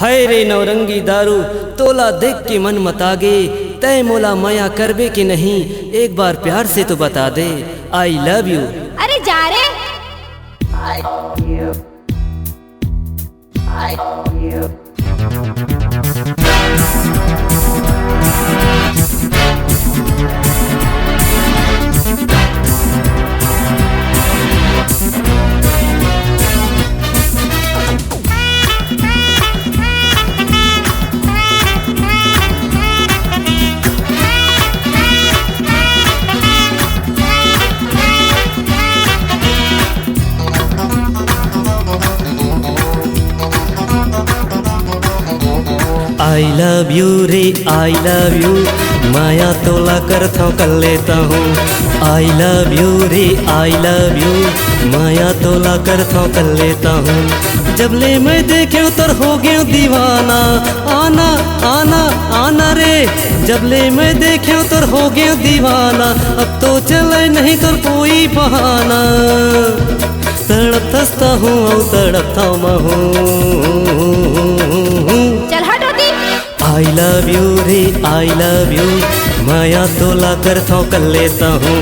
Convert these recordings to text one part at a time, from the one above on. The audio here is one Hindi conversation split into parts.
हाय रे नौरंगी दारू तोला देख के मन मतागे, तय मोला माया करबे कि नहीं, एक बार प्यार से तो बता दे आई लव यू। अरे जा रे। आई लव यू रे आई लव यू, माया तोला कर कर लेता हूँ। आई लव यू रे आई लव यू, माया तोला कर कर लेता हूँ। जब ले मैं देखे तो हो गया दीवाना, आना आना आना रे। जब ले मैं देखे तो हो गया दीवाना, अब तो चले नहीं तो कोई बहाना। तड़पता हूँ और तड़पता हूँ। आई लव यू रे आई लव यू, माया तोला कर लेता हूँ।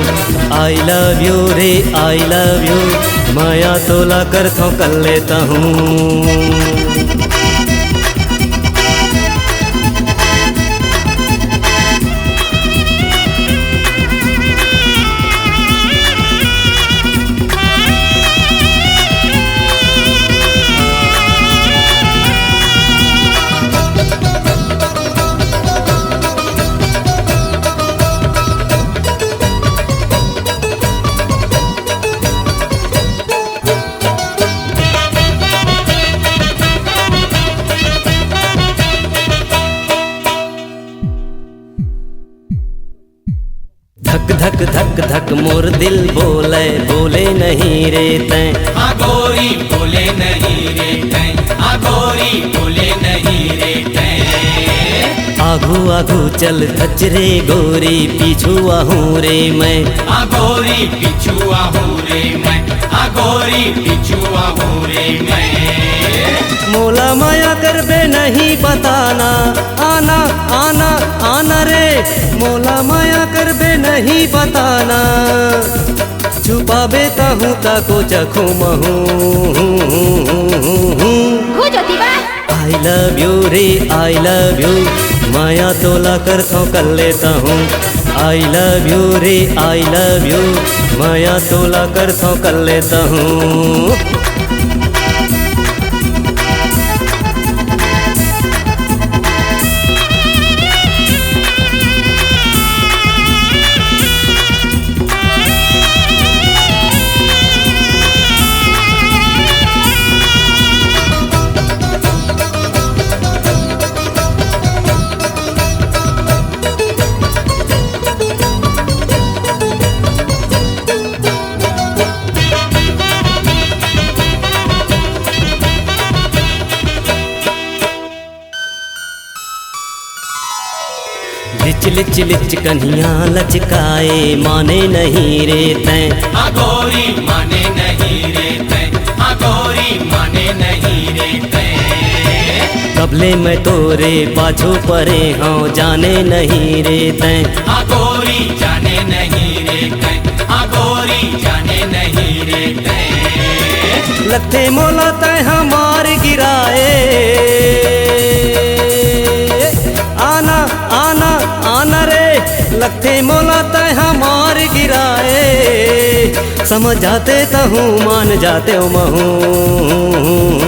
आई लव यू रे आई लव यू, माया तोला कर लेता हूँ। धक धक धक धक मोर दिल बोले बोले नहीं रे तैं। गोरी बोले नहीं रे तैं, गोरी बोले नहीं रे तैं। आगू आगू चल खचरे गोरी, पीछू आहूँ रे मैं। गोरी पीछू आहूँ रे मैं, गोरी पीछू आहूँ रे मैं। मोला माया करबे नहीं बताना, आना आना आना रे। मोला माया करबे नहीं बताना, छुपाबे ताहूँ ताको चखू महूँ। आई लव यू रे आई लव यू, माया तोला कर लेता हूँ। आई लव यू रे आई लव यू, माया तोला कर लेता हूँ। लिच लिच लिच कन्हिया लचकाए, माने नहीं रे तैं। गोरी माने नहीं रे तैं, गोरी माने नहीं रे तैं। कबले मैं तोरे पाछू परे हाँ, जाने नहीं रे तैं। गोरी जाने नहीं रे तैं, गोरी जाने नहीं रे तैं। लथे मोला तैं हमार गिराए, आना आना आना रे। लथे मोला तैं हमार गिराए, समझ जाते तहूँ मान जाते हो महूँ।